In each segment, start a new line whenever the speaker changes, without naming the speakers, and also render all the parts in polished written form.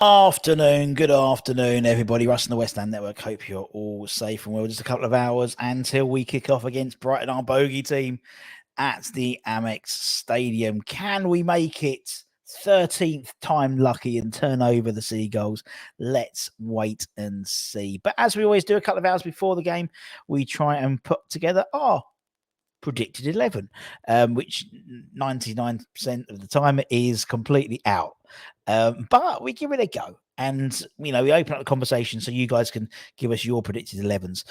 Good afternoon, everybody. Russ and the West Ham Network. Hope you're all safe and well. Just a couple of hours until we kick off against Brighton, our bogey team, at the Amex Stadium. Can we make it 13th time lucky and turn over the Seagulls? Let's wait and see. But as we always do, a couple of hours before the game, we try and put together our predicted 11, which 99% of the time is completely out. But we give it a go. And, we open up the conversation so you guys can give us your predicted 11s.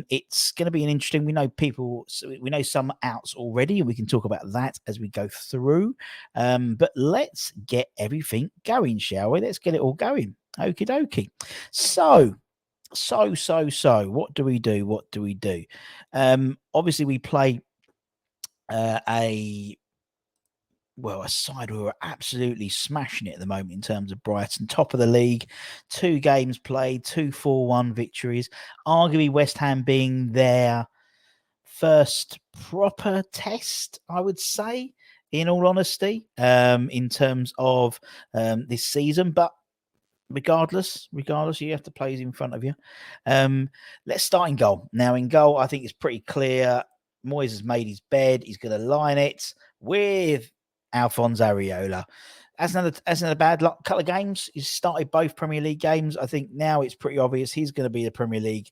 It's going to be an interesting, we know some outs already, and we can talk about that as we go through. But let's get everything going, shall we? Let's get it all going. Okie dokie. So, what do we do? Obviously we play a side who are absolutely smashing it at the moment in terms of Brighton, top of the league, 2 games played, 2 4-1 victories. Arguably West Ham being their first proper test, I would say, in all honesty, in terms of this season. But regardless, you have to play in front of you. Let's start in goal. Now, in goal, I think it's pretty clear. Moyes has made his bed. He's going to line it with Alphonse Areola. As another bad luck couple of games. He's started both Premier League games. I think now it's pretty obvious he's going to be the Premier League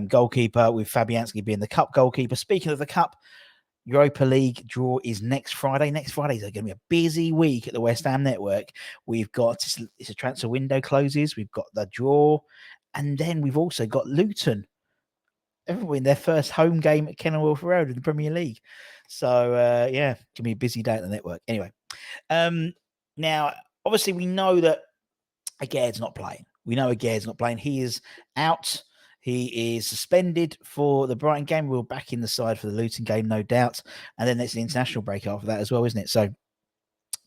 goalkeeper, with Fabianski being the cup goalkeeper. Speaking of the cup, Europa League draw is next Friday. Next Friday is going to be a busy week at the West Ham Network. We've got, it's a transfer window closes. We've got the draw. And then we've also got Luton. Everyone in their first home game at Kenilworth Road in the Premier League. So, yeah, it's going to be a busy day at the network. Anyway, now, obviously, we know that Aguerd's not playing. He is out. He is suspended for the Brighton game. We'll back in the side for the Luton game, no doubt. And then it's the international break after that as well, isn't it? So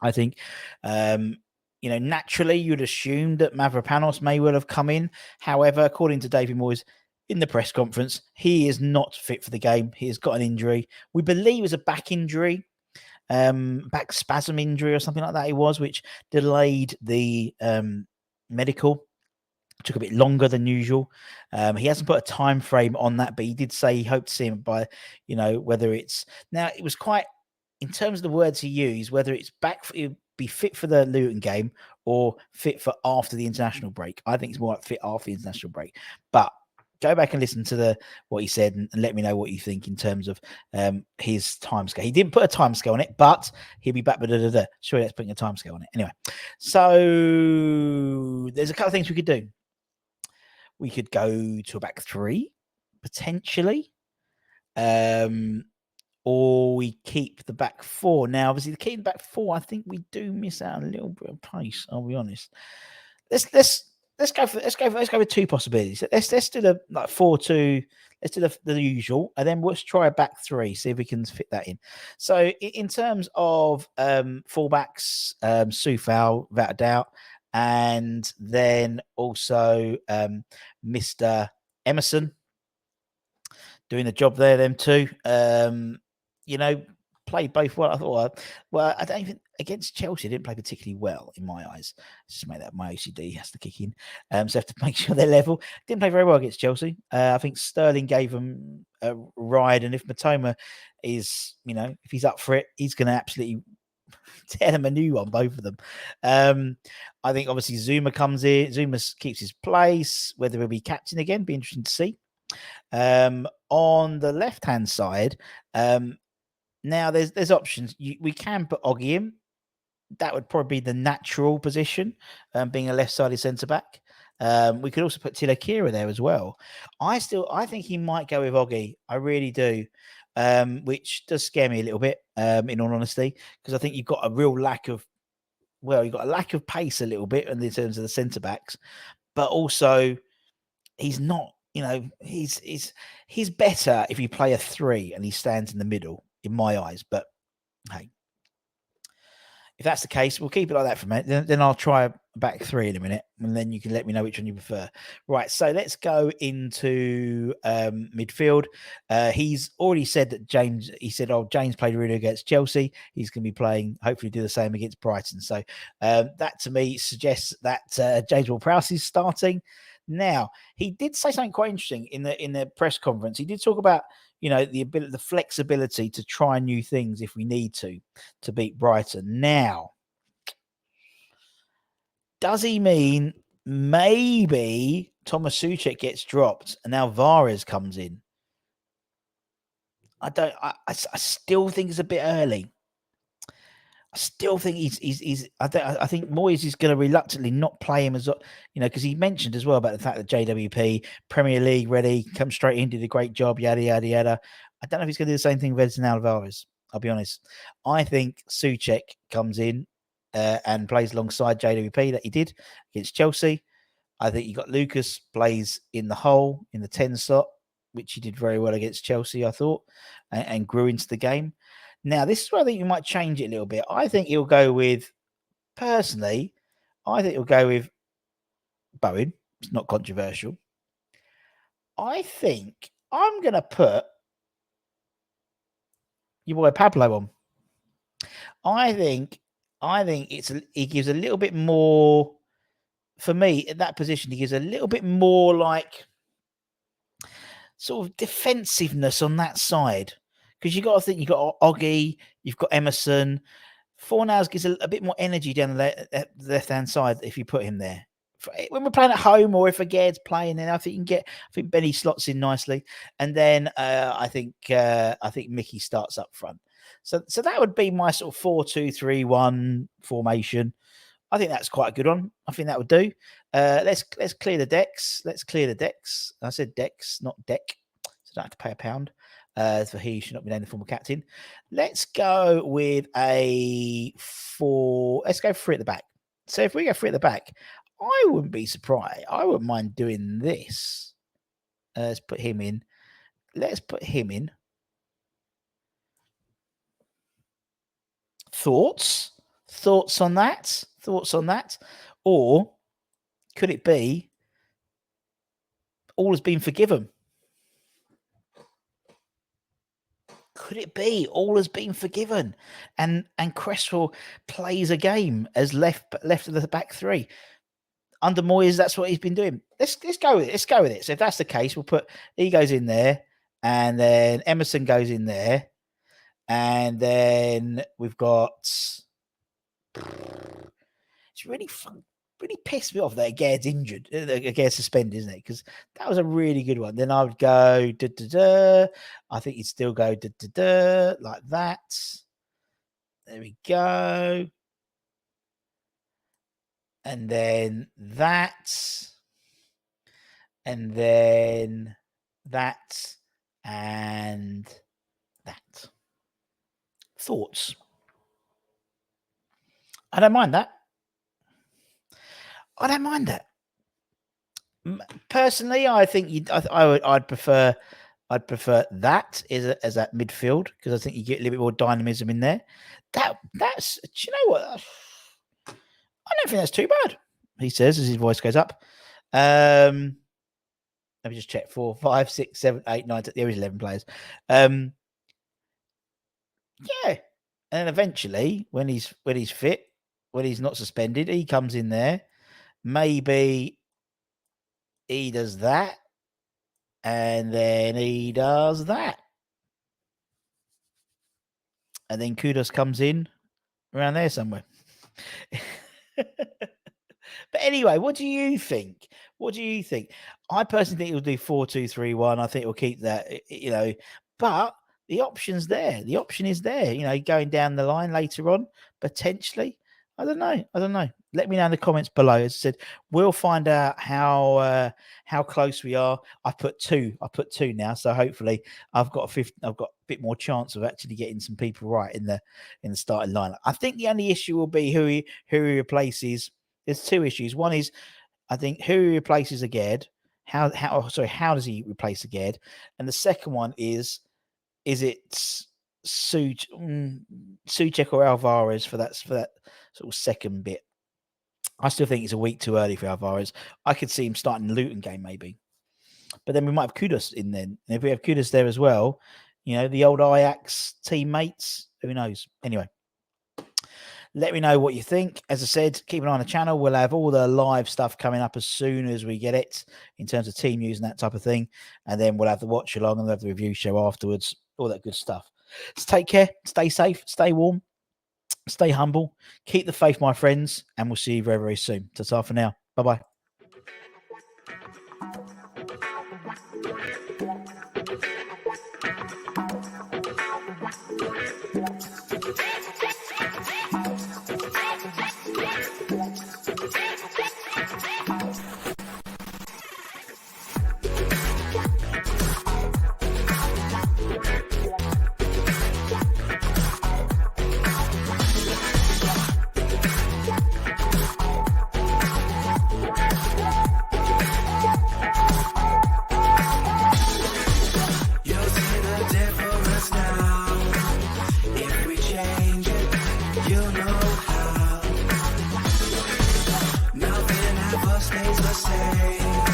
I think, naturally you'd assume that Mavropanos may well have come in. However, according to David Moyes in the press conference, he is not fit for the game. He has got an injury. We believe it's a back injury, back spasm injury or something like that it was, which delayed the medical. Took a bit longer than usual. He hasn't put a time frame on that, but he did say he hoped to see him by, whether it's now. It was quite, in terms of the words he used, whether it's it'd be fit for the Luton game or fit for after the international break. I think it's more like fit after the international break. But go back and listen to what he said and let me know what you think in terms of his timescale. He didn't put a timescale on it, but he'll be back. Sure, let's put a timescale on it. Anyway, so there's a couple of things we could do. We could go to a back 3, potentially. Or we keep the back 4. Now, obviously, the key in the back 4, I think we do miss out a little bit of pace, I'll be honest. Let's go with 2 possibilities. Let's do the 4-2. Let's do the usual, and then let's try a back 3, see if we can fit that in. So, in terms of fullbacks, Soufal, without a doubt, and then also Mr. Emerson doing the job there. Them too, played both well. I thought, I don't even against Chelsea didn't play particularly well in my eyes. Just make that my OCD has to kick in. So I have to make sure they're level. Didn't play very well against Chelsea. I think Sterling gave them a ride, and if Matoma is, if he's up for it, he's going to absolutely tear them a new one, both of them. I think obviously Zuma comes in. Zuma keeps his place. Whether he'll be captain again, be interesting to see. On the left-hand side, now there's options. We can put Oggy in. That would probably be the natural position, being a left-sided centre-back. We could also put Tilakira there as well. I think he might go with Oggy. I really do. Which does scare me a little bit, in all honesty, because I think you've got a real lack of pace a little bit in terms of the centre backs, but also he's not, he's better if you play a 3 and he stands in the middle, in my eyes. But hey, if that's the case, we'll keep it like that for a minute. Then I'll try a back three in a minute, and then you can let me know which one you prefer. Right, so let's go into midfield. He's already said that James. He said, "Oh, James played really against Chelsea. He's going to be playing. Hopefully, do the same against Brighton." So that to me suggests that James Ward-Prowse is starting. Now, he did say something quite interesting in the press conference. He did talk about the flexibility to try new things if we need to beat Brighton. Now, does he mean maybe Thomas Souček gets dropped and now Vares comes in? I don't. I still think it's a bit early. I still think I think Moyes is going to reluctantly not play him as because he mentioned as well about the fact that JWP Premier League ready, come straight in, did a great job, yada yada yada. I don't know if he's going to do the same thing with Edson Alvarez. I'll be honest. I think Souček comes in and plays alongside JWP that he did against Chelsea. I think you got Lucas plays in the hole in the 10 slot, which he did very well against Chelsea, I thought, and grew into the game. Now, this is where I think you might change it a little bit. I think he'll go with, personally, he'll go with Bowen. It's not controversial. I think I'm going to put your boy Pablo on. I think he gives a little bit more, for me, in that position, he gives a little bit more like sort of defensiveness on that side. Because you've got to think, you've got Oggy, you've got Emerson. Fornals gives a bit more energy down the left-hand side if you put him there. When we're playing at home or if Agaire's playing, then I think Benny slots in nicely. And then I think Mickey starts up front. So that would be my sort of 4-2-3-1 formation. I think that's quite a good one. I think that would do. Let's clear the decks. I said decks, not deck. So I don't have to pay £1. For he should not be named the former captain. Let's go with let's go 3 at the back. So if we go 3 at the back, I wouldn't be surprised. I wouldn't mind doing this. Let's put him in. Thoughts on that? Or could it be all has been forgiven? Could it be all has been forgiven and Cresswell plays a game as left of the back 3? Under Moyes, that's what he's been doing. Let's go with it. So if that's the case, we'll put he goes in there, and then Emerson goes in there, and then we've got. It's really fun. Really pissed me off that Agaire's injured. Agaire's suspended, isn't it? Because that was a really good one. Then I would go I think you'd still go like that. There we go. And then that. And then that. And that. Thoughts? I don't mind that. Personally, I think I'd prefer that as that midfield, because I think you get a little bit more dynamism in there. That's, do you know what? I don't think that's too bad, he says as his voice goes up. Let me just check. 4, 5, 6, 7, 8, 9. There is 11 players. Yeah, and then eventually, when he's fit, when he's not suspended, he comes in there. Maybe he does that, and then he does that, and then Kudos comes in around there somewhere. But anyway, what do you think? I personally think he'll do 4-2-3-1. I think he'll keep that, but the option's there. The option is there, going down the line later on, potentially. I don't know. Let me know in the comments below. As I said, we'll find out how close we are. I put two now, so hopefully I've got a bit more chance of actually getting some people right in the starting lineup. I think the only issue will be who he replaces. There's 2 issues. One is, I think, who he replaces Agard. How does he replace Agard? And the second one is it Suchek or Alvarez for that sort of second bit. I still think it's a week too early for Alvarez. I could see him starting the Luton game maybe. But then we might have Kudus in then. And if we have Kudus there as well, the old Ajax teammates, who knows? Anyway, let me know what you think. As I said, keep an eye on the channel. We'll have all the live stuff coming up as soon as we get it in terms of team news and that type of thing. And then we'll have the watch along and we'll have the review show afterwards, all that good stuff. So take care, stay safe, stay warm, stay humble, keep the faith, my friends, and we'll see you very, very soon. Ta-ta for now. Bye-bye.
Stays the same.